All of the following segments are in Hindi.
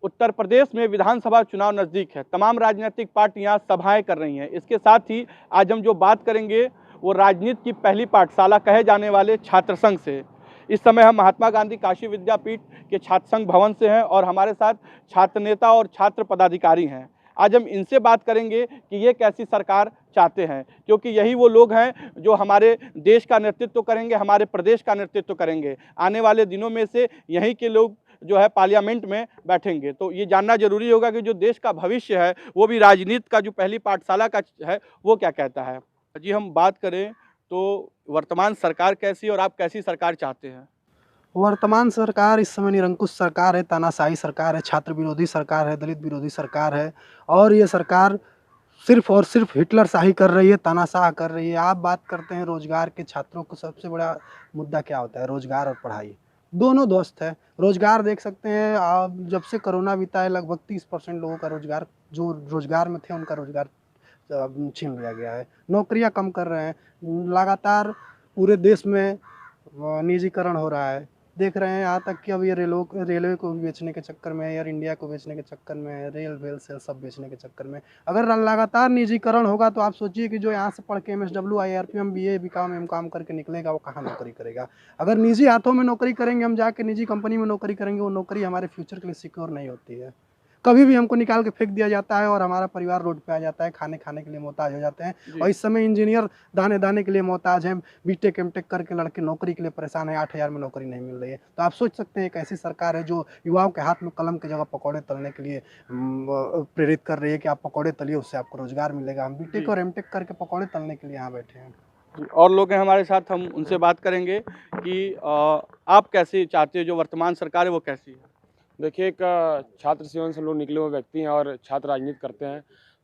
उत्तर प्रदेश में विधानसभा चुनाव नज़दीक है। तमाम राजनीतिक पार्टियां सभाएं कर रही हैं। इसके साथ ही आज हम जो बात करेंगे वो राजनीति की पहली पाठशाला कहे जाने वाले छात्र संघ से। इस समय हम महात्मा गांधी काशी विद्यापीठ के छात्र संघ भवन से हैं और हमारे साथ छात्र नेता और छात्र पदाधिकारी हैं। आज हम इनसे बात करेंगे कि ये कैसी सरकार चाहते हैं, क्योंकि यही वो लोग हैं जो हमारे देश का नेतृत्व करेंगे, हमारे प्रदेश का नेतृत्व करेंगे। आने वाले दिनों में से यहीं के लोग जो है पार्लियामेंट में बैठेंगे। तो ये जानना जरूरी होगा कि जो देश का भविष्य है वो भी राजनीति का जो पहली पाठशाला का है वो क्या कहता है। जी हम बात करें तो वर्तमान सरकार कैसी और आप कैसी सरकार चाहते हैं? वर्तमान सरकार इस समय निरंकुश सरकार है, तानाशाही सरकार है, छात्र विरोधी सरकार है, दलित विरोधी सरकार है और ये सरकार सिर्फ और सिर्फ हिटलर शाही कर रही है, तानाशाह कर रही है। आप बात करते हैं रोजगार के, छात्रों को सबसे बड़ा मुद्दा क्या होता है? रोजगार और पढ़ाई दोनों दोस्त है। रोजगार देख सकते हैं आप, जब से कोरोना बीता है लगभग 30% लोगों का रोजगार, जो रोजगार में थे उनका रोजगार छीन लिया गया है। नौकरियां कम कर रहे हैं, लगातार पूरे देश में निजीकरण हो रहा है। देख रहे हैं यहाँ तक कि अब ये रेलवे को भी बेचने के चक्कर में, एयर इंडिया को बेचने के चक्कर में, रेल वेल सेल सब बेचने के चक्कर में। अगर लगातार निजीकरण होगा तो आप सोचिए कि जो यहाँ से पढ़ के MSW IRPM BA BCom M.Com करके निकलेगा वो कहाँ नौकरी करेगा। अगर निजी हाथों में नौकरी करेंगे, हम जाके निजी कंपनी में नौकरी करेंगे, वो नौकरी हमारे फ्यूचर के लिए सिक्योर नहीं होती है। कभी भी हमको निकाल के फेंक दिया जाता है और हमारा परिवार रोड पे आ जाता है, खाने के लिए मोहताज हो जाते हैं। और इस समय इंजीनियर दाने दाने के लिए मोहताज हैं, BTech MTech करके लड़के नौकरी के लिए परेशान है, 8,000 में नौकरी नहीं मिल रही है। तो आप सोच सकते हैं एक ऐसी सरकार है जो युवाओं के हाथ में कलम की जगह पकौड़े तलने के लिए प्रेरित कर रही है कि आप पकौड़े तलिए, उससे आपको रोजगार मिलेगा। हम BTech और MTech करके पकौड़े तलने के लिए यहाँ बैठे हैं। और लोग हैं हमारे साथ, हम उनसे बात करेंगे कि आप कैसे चाहते हो, जो वर्तमान सरकार है वो कैसी है? देखिए, एक छात्र जीवन से लोग निकले हुए व्यक्ति हैं और छात्र राजनीति करते हैं।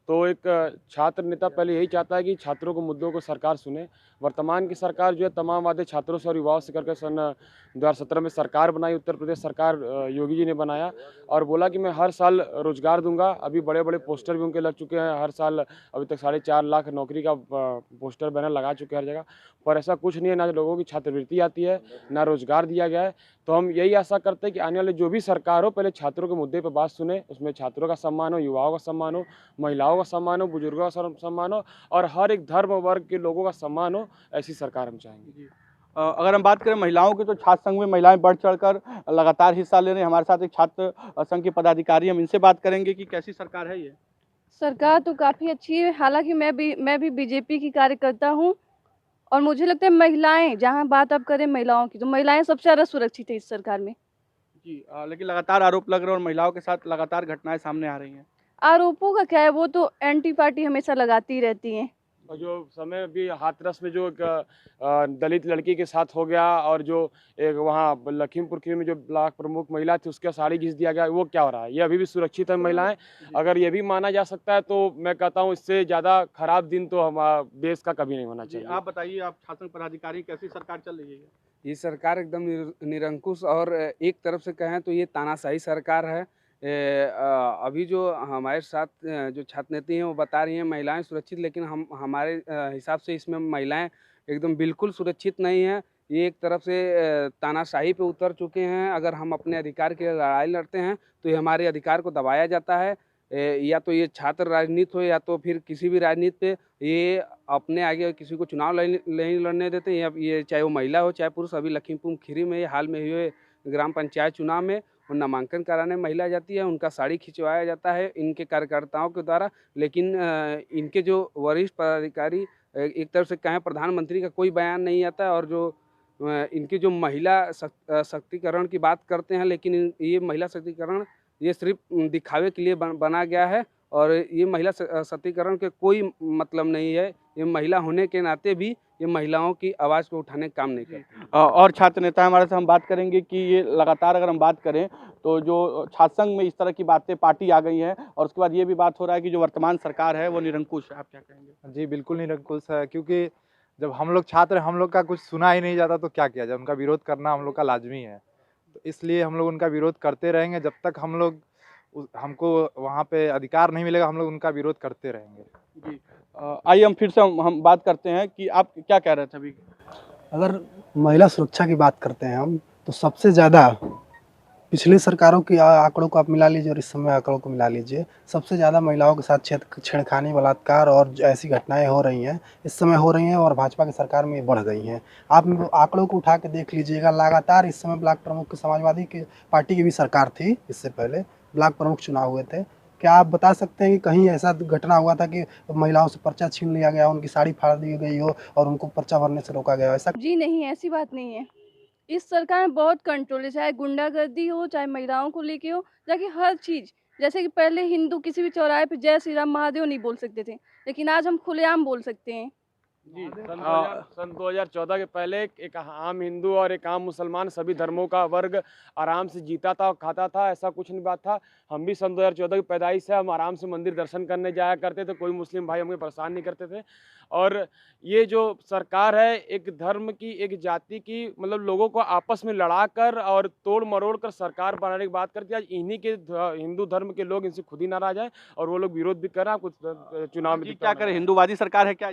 तो एक छात्र नेता पहले यही चाहता है कि छात्रों के मुद्दों को सरकार सुने। वर्तमान की सरकार जो है तमाम वादे छात्रों से और युवाओं से करके सन 2017 में सरकार बनाई, उत्तर प्रदेश सरकार योगी जी ने बनाया और बोला कि मैं हर साल रोजगार दूंगा। अभी बड़े बड़े पोस्टर भी उनके लग चुके हैं, हर साल अभी तक 4.5 लाख नौकरी का पोस्टर बैनर लगा चुके हैं हर जगह। पर ऐसा कुछ नहीं है, ना लोगों की छात्रवृत्ति आती है, ना रोजगार दिया गया है। तो हम यही आशा करते हैं कि आने वाले जो भी सरकार हो पहले छात्रों के मुद्दे पर बात सुने, उसमें छात्रों का सम्मान हो, युवाओं का सम्मान हो, महिलाओं का सम्मान हो, बुजुर्गों का सम्मान हो और हर एक धर्म वर्ग के लोगों का सम्मान हो। ऐसी सरकार हम चाहेंगे। अगर हम बात करें महिलाओं की, तो छात्र संघ में महिलाएं बढ़ चढ़कर लगातार हिस्सा ले रही हैं। हमारे साथ एक छात्र संघ के पदाधिकारी, हम इनसे बात करेंगे कि कैसी सरकार है ये। सरकार तो काफ़ी अच्छी है। हालांकि मैं भी बीजेपी की कार्यकर्ता हूं और मुझे लगता है महिलाएं, जहां बात आप करें महिलाओं की, तो महिलाएं सबसे ज़्यादा सुरक्षित है इस सरकार में। जी लेकिन लगातार आरोप लग रहे हैं और महिलाओं के साथ लगातार घटनाएं सामने आ रही हैं। आरोपों का क्या है, वो तो एंटी पार्टी हमेशा लगाती ही रहती हैं। और जो समय अभी हाथरस में जो एक दलित लड़की के साथ हो गया और जो एक वहाँ लखीमपुर खीरी में जो ब्लॉक प्रमुख महिला थी उसका साड़ी घिस दिया गया, वो क्या हो रहा है? ये अभी भी सुरक्षित है महिलाएं? अगर ये भी माना जा सकता है तो मैं कहता हूँ इससे ज़्यादा खराब दिन तो हमारा देश का कभी नहीं होना चाहिए। आप बताइए, आप छात्र पदाधिकारी, कैसी सरकार चल रही है? ये सरकार एकदम निरंकुश और एक तरफ से कहें तो ये तानाशाही सरकार है। अभी जो हमारे साथ जो छात्र नेता हैं वो बता रही हैं महिलाएं सुरक्षित, लेकिन हमारे हिसाब से इसमें महिलाएं एकदम बिल्कुल सुरक्षित नहीं हैं। ये एक तरफ से तानाशाही पे उतर चुके हैं। अगर हम अपने अधिकार के लिए लड़ाई लड़ते हैं तो ये हमारे अधिकार को दबाया जाता है। या तो ये छात्र राजनीति हो या तो फिर किसी भी राजनीति पे ये अपने आगे किसी को चुनाव नहीं लड़ने देते। ये चाहे वो महिला हो चाहे पुरुष। अभी लखीमपुर खीरी में हाल में हुए ग्राम पंचायत चुनाव में नामांकन कराने महिला जाती है, उनका साड़ी खिंचवाया जाता है इनके कार्यकर्ताओं के द्वारा। लेकिन इनके जो वरिष्ठ पदाधिकारी, एक तरफ से कहें प्रधानमंत्री का कोई बयान नहीं आता है और जो इनकी जो महिला शक्तिकरण की बात करते हैं, लेकिन ये महिला शक्तिकरण ये सिर्फ दिखावे के लिए बना गया है और ये महिला शक्तिकरण के कोई मतलब नहीं है। ये महिला होने के नाते भी ये महिलाओं की आवाज़ को उठाने का काम नहीं करती। और छात्र नेता हमारे से हम बात करेंगे कि ये लगातार अगर हम बात करें तो जो छात्र संघ में इस तरह की बातें पार्टी आ गई हैं और उसके बाद ये भी बात हो रहा है कि जो वर्तमान सरकार है वो निरंकुश है। आप क्या कहेंगे? जी बिल्कुल निरंकुश है, क्योंकि जब हम लोग छात्र, हम लोग का कुछ सुना ही नहीं जाता तो क्या किया जाए। उनका विरोध करना हम लोग का लाजमी है, तो इसलिए हम लोग उनका विरोध करते रहेंगे जब तक हमको वहाँ पे अधिकार नहीं मिलेगा। हम लोग उनका विरोध करते रहेंगे। जी आइए हम फिर से हम बात करते हैं कि आप क्या कह रहे थे अभी। अगर महिला सुरक्षा की बात करते हैं हम, तो सबसे ज़्यादा पिछली सरकारों की आंकड़ों को आप मिला लीजिए और इस समय आंकड़ों को मिला लीजिए, सबसे ज़्यादा महिलाओं के साथ छेड़खानी, बलात्कार और ऐसी घटनाएं हो रही हैं, इस समय हो रही हैं और भाजपा की सरकार में ये बढ़ गई हैं। आप आंकड़ों को उठा के देख लीजिएगा, लगातार इस समय ब्लॉक प्रमुख समाजवादी की पार्टी की भी सरकार थी, इससे पहले ब्लॉक प्रमुख चुनाव हुए थे। क्या आप बता सकते हैं कि कहीं ऐसा घटना हुआ था कि महिलाओं से पर्चा छीन लिया गया, उनकी साड़ी फाड़ दी गई हो और उनको पर्चा भरने से रोका गया हो? ऐसा जी नहीं, ऐसी बात नहीं है। इस सरकार में बहुत कंट्रोल है, चाहे गुंडागर्दी हो, चाहे महिलाओं को लेके हो, जाके हर चीज़। जैसे कि पहले हिंदू किसी भी चौराहे पे जय श्री राम महादेव नहीं बोल सकते थे, लेकिन आज हम खुलेआम बोल सकते हैं। जी सन 2014 के पहले एक आम हिंदू और एक आम मुसलमान सभी धर्मों का वर्ग आराम से जीता था और खाता था, ऐसा कुछ नहीं बात था। हम भी सन 2014 की पैदाइश से हम आराम से मंदिर दर्शन करने जाया करते थे, कोई मुस्लिम भाई हमें परेशान नहीं करते थे। और ये जो सरकार है एक धर्म की, एक जाति की, मतलब लोगों को आपस में लड़ा कर और तोड़ मरोड़ कर सरकार बनाने की बात करती है। आज इन्हीं के हिंदू धर्म के लोग इनसे खुद ही नाराज हैं और वो लोग विरोध भी कर रहे हैं। कुछ चुनाव में जी, दिक्कत क्या ना करें, आए। हिंदूवादी सरकार है क्या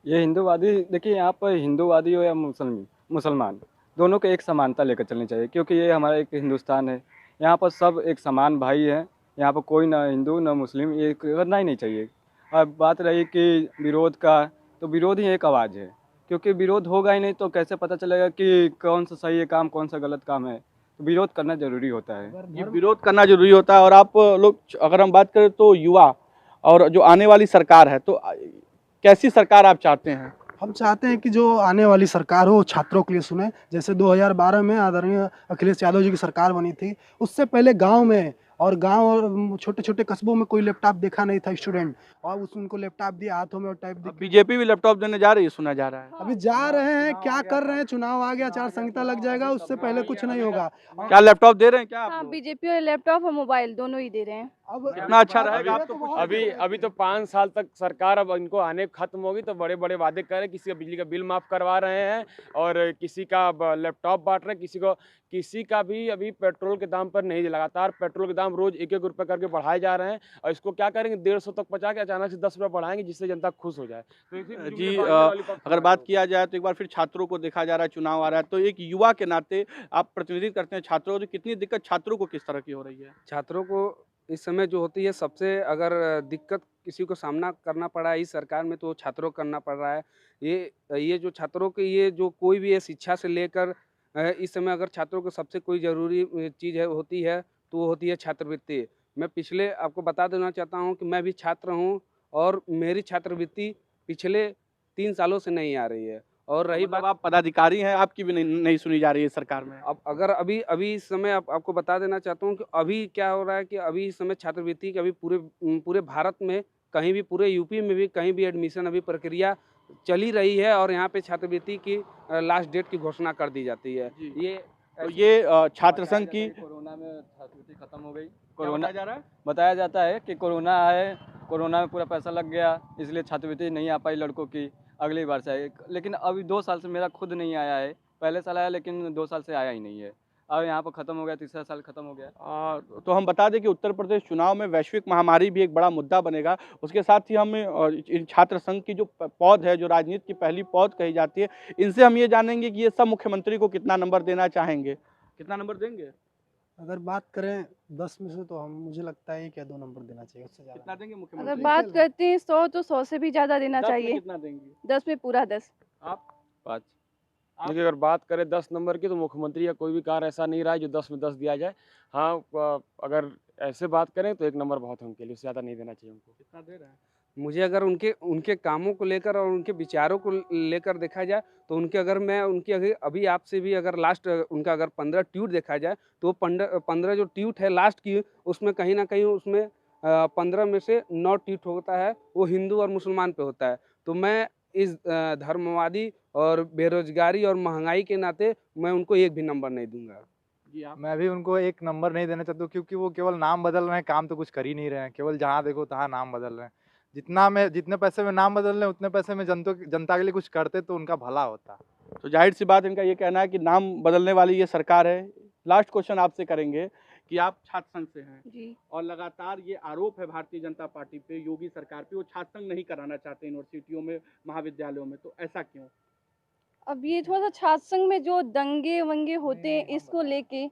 ये हिंदूवादी, देखिए यहाँ पर हिंदूवादी हो या मुसलमान, दोनों को एक समानता लेकर चलनी चाहिए, क्योंकि ये हमारा एक हिंदुस्तान है। यहाँ पर सब एक समान भाई हैं। यहाँ पर कोई ना हिंदू ना मुस्लिम, ये करना ही नहीं चाहिए। अब बात रही कि विरोध का, तो विरोध ही एक आवाज़ है, क्योंकि विरोध होगा ही नहीं तो कैसे पता चलेगा कि कौन सा सही है काम, कौन सा गलत काम है। तो विरोध करना ज़रूरी होता है। ये विरोध करना जरूरी होता है। और आप लोग, अगर हम बात करें तो युवा और जो आने वाली सरकार है, तो कैसी सरकार आप चाहते हैं? हम चाहते हैं कि जो आने वाली सरकार हो वो छात्रों के लिए सुने। जैसे 2012 में आदरणीय अखिलेश यादव जी की सरकार बनी थी, उससे पहले गांव और छोटे-छोटे कस्बों में कोई लैपटॉप देखा नहीं था स्टूडेंट, और उनको लैपटॉप दिया हाथों में और टाइप अब बीजेपी भी लैपटॉप देने जा रही है, सुना जा रहा है। अभी जा रहे हैं, क्या कर रहे हैं, चुनाव आ गया, आचार संहिता लग जाएगा, उससे पहले कुछ नहीं होगा। क्या लैपटॉप दे रहे हैं क्या आप हाँ, लोग? बीजेपी और लैपटॉप और मोबाइल दोनों ही दे रहे हैं। अब कितना अच्छा रहेगा आप तो कुछ अभी तो 5 साल तक सरकार अब इनको आने खत्म होगी तो बड़े बड़े वादे कर रहे हैं। किसी का बिजली का बिल माफ करवा रहे हैं और किसी का लैपटॉप बांट रहे हैं, किसी का भी अभी पेट्रोल के दाम पर नहीं, लगातार पेट्रोल के दाम रोज 1-1 रुपये करके बढ़ाए जा रहे हैं। और इसको क्या करेंगे, 150 तक पहुंचा के अचानक से 10 रुपये बढ़ाएंगे जिससे जनता खुश हो जाए। तो जी, अगर बात किया जाए तो एक बार फिर छात्रों को देखा जा रहा है, चुनाव आ रहा है, तो एक युवा के नाते आप प्रतिनिधित्व करते हैं छात्रों को, तो कितनी दिक्कत छात्रों को किस तरह की हो रही है? छात्रों को इस समय जो होती है सबसे अगर दिक्कत किसी को सामना करना पड़ा है इस सरकार में, तो वो छात्रों को करना पड़ रहा है। ये जो छात्रों के, ये जो कोई भी है शिक्षा से लेकर इस समय अगर छात्रों को सबसे कोई ज़रूरी चीज़ है होती है तो वो होती है छात्रवृत्ति। मैं पिछले आपको बता देना चाहता हूँ कि मैं भी छात्र हूँ और मेरी छात्रवृत्ति पिछले 3 सालों से नहीं आ रही है। और रही मतलब बात, आप पदाधिकारी हैं, आपकी भी नहीं सुनी जा रही है सरकार में? अब अगर अभी इस समय आपको बता देना चाहता हूँ कि अभी क्या हो रहा है कि अभी इस समय छात्रवृत्ति की अभी पूरे भारत में कहीं भी, पूरे यूपी में भी कहीं भी एडमिशन अभी प्रक्रिया चली रही है और यहाँ पे छात्रवृत्ति की लास्ट डेट की घोषणा कर दी जाती है। जी। ये तो ये छात्र संघ की कोरोना में छात्रवृत्ति खत्म हो गई। कोरोना जा रहा है? बताया जाता है कि कोरोना आए, कोरोना में पूरा पैसा लग गया, इसलिए छात्रवृत्ति नहीं आ पाई लड़कों की, अगली बार से आए। लेकिन अभी 2 साल से मेरा खुद नहीं आया है, पहले साल आया लेकिन 2 साल से आया ही नहीं है। और यहाँ पर ख़त्म हो गया, तीसरा साल ख़त्म हो गया। तो हम बता दें कि उत्तर प्रदेश चुनाव में वैश्विक महामारी भी एक बड़ा मुद्दा बनेगा। उसके साथ ही हम इन छात्र संघ की जो पौध है, जो राजनीति की पहली पौध कही जाती है, इनसे हम ये जानेंगे कि ये सब मुख्यमंत्री को कितना नंबर देना चाहेंगे, कितना नंबर देंगे? अगर बात करें 10 में से, तो हम मुझे लगता है 1 या 2 नंबर देना चाहिए, उससे कितना ज़्यादा देंगे अगर मुख्यमंत्री? बात करते हैं 100 तो 100 से भी ज़्यादा देना 10 में चाहिए। कितना देंगी 10 में पूरा 10। आप? 5। देखिए, अगर बात करें 10 नंबर की तो मुख्यमंत्री का कोई भी कार्य ऐसा नहीं रहा है जो 10 में 10 दिया जाए। हाँ, अगर ऐसे बात करें तो 1 नंबर बहुत है उनके लिए, उससे ज़्यादा नहीं देना चाहिए उनको। कितना दे रहे हैं? मुझे अगर उनके उनके कामों को लेकर और उनके विचारों को लेकर देखा जाए तो उनके, अगर मैं उनकी अभी आपसे भी अगर लास्ट उनका अगर 15 ट्वीट देखा जाए तो 15 जो ट्वीट है लास्ट की, उसमें कहीं ना कहीं उसमें 15 में से 9 ट्वीट होता है वो हिंदू और मुसलमान पे होता है। तो मैं इस धर्मवादी और बेरोजगारी और महंगाई के नाते मैं उनको 1 भी नंबर नहीं दूंगा। जी, आप? मैं भी उनको 1 नंबर नहीं देना चाहता हूँ, क्योंकि वो केवल नाम बदल रहे हैं, काम तो कुछ कर ही नहीं रहे हैं। केवल जहाँ देखो तहाँ नाम बदल रहे हैं। जितने पैसे में नाम बदल रहे हैं, उतने पैसे में जनता के लिए कुछ करते तो उनका भला होता। तो जाहिर सी बात, इनका ये कहना है कि नाम बदलने वाली ये सरकार है। लास्ट क्वेश्चन आपसे करेंगे कि आप छात्र संघ से हैं जी। और लगातार ये आरोप है भारतीय जनता पार्टी पे, योगी सरकार पे, वो छात्र संघ नहीं कराना चाहते यूनिवर्सिटियों में, महाविद्यालयों में, तो ऐसा क्यों? अब ये थोड़ा सा छात्र संघ में जो दंगे वंगे होते हैं इसको लेके,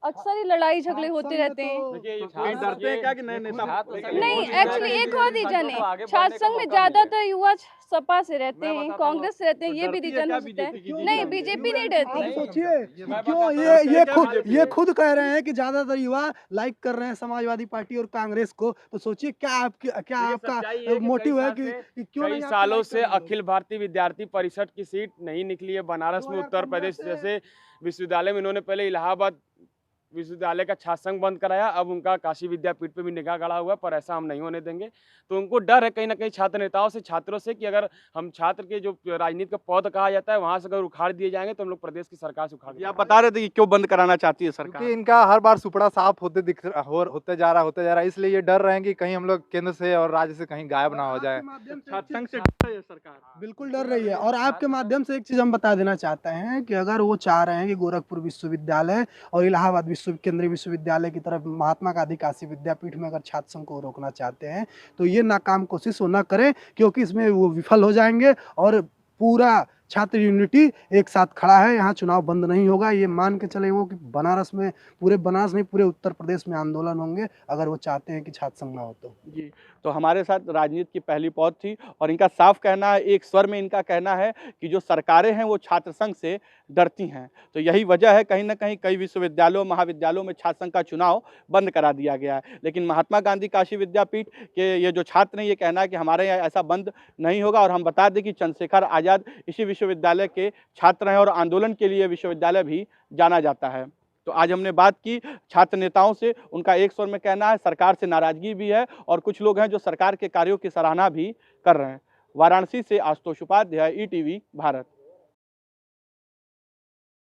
अक्सर ही लड़ाई झगड़े होते रहते हैं। कहीं डरते हैं क्या कि नए नेता नहीं, एक्चुअली एक और रीजन है, छात्र संघ में ज्यादातर युवा सपा से रहते हैं, कांग्रेस से रहते हैं, ये भी रीजन हो सकता है। नहीं, बीजेपी नहीं डरती। सोचिए क्यों ये खुद कह रहे हैं कि ज्यादातर युवा लाइक कर रहे हैं समाजवादी पार्टी और कांग्रेस को, तो सोचिए क्या आपका मोटिव है कि क्यों कई नहीं आप सालों like से कर रहे हैं? अखिल भारतीय विद्यार्थी परिषद की सीट नहीं निकली है बनारस में, उत्तर 2015 प्रदेश से। जैसे विश्वविद्यालय में। इन्होंने पहले इलाहाबाद विश्वविद्यालय का छात्र संघ बंद कराया, अब उनका काशी विद्यापीठ पे भी निगाह गड़ा हुआ है, पर ऐसा हम नहीं होने देंगे। तो उनको डर है कहीं ना कहीं छात्र नेताओं से, छात्रों से, कि अगर हम छात्र के जो राजनीति का पौध कहा जाता है वहां से अगर उखाड़ दिए जाएंगे तो हम लोग प्रदेश की सरकार से उखाड़ ये दिया। आप बता रहे थे कि क्यों बंद कराना चाहती है सरकार? क्योंकि इनका हर बार सुपड़ा साफ होते जा रहा है, इसलिए ये डर रहे हैं कि कहीं हम लोग केंद्र से और राज्य से कहीं गायब ना हो जाए। छात्र संघ से डर रही है सरकार? बिल्कुल डर रही है। और आपके माध्यम से एक चीज हम बता देना चाहते हैं कि अगर वो चाह रहे हैं कि गोरखपुर विश्वविद्यालय और इलाहाबाद केंद्रीय विश्वविद्यालय की तरफ महात्मा गांधी काशी विद्यापीठ में अगर छात्र संघ को रोकना चाहते हैं तो ये नाकाम कोशिश वो ना करें, क्योंकि इसमें वो विफल हो जाएंगे और पूरा छात्र यूनिटी एक साथ खड़ा है। यहाँ चुनाव बंद नहीं होगा, ये मान के चले वो कि बनारस में, पूरे बनारस नहीं पूरे उत्तर प्रदेश में आंदोलन होंगे अगर वो चाहते हैं कि छात्र संघ ना हो तो। जी, तो हमारे साथ राजनीति की पहली पौध थी और इनका साफ कहना है, एक स्वर में इनका कहना है कि जो सरकारें हैं वो छात्र संघ से डरती हैं। तो यही वजह है कहीं ना कहीं कई विश्वविद्यालयों महाविद्यालयों में छात्र संघ का चुनाव बंद करा दिया गया है। लेकिन महात्मा गांधी काशी विद्यापीठ के ये जो छात्र हैं ये कहना है कि हमारे यहाँ ऐसा बंद नहीं होगा। और हम बता दें कि चंद्रशेखर आज़ाद इसी विश्वविद्यालय के छात्र हैं और आंदोलन के लिए विश्वविद्यालय भी जाना जाता है। तो आज हमने बात की छात्र नेताओं से, उनका एक स्वर में कहना है सरकार से नाराजगी भी है और कुछ लोग हैं जो सरकार के कार्यों की सराहना भी कर रहे हैं। वाराणसी से आशुतोष उपाध्याय, ETV भारत।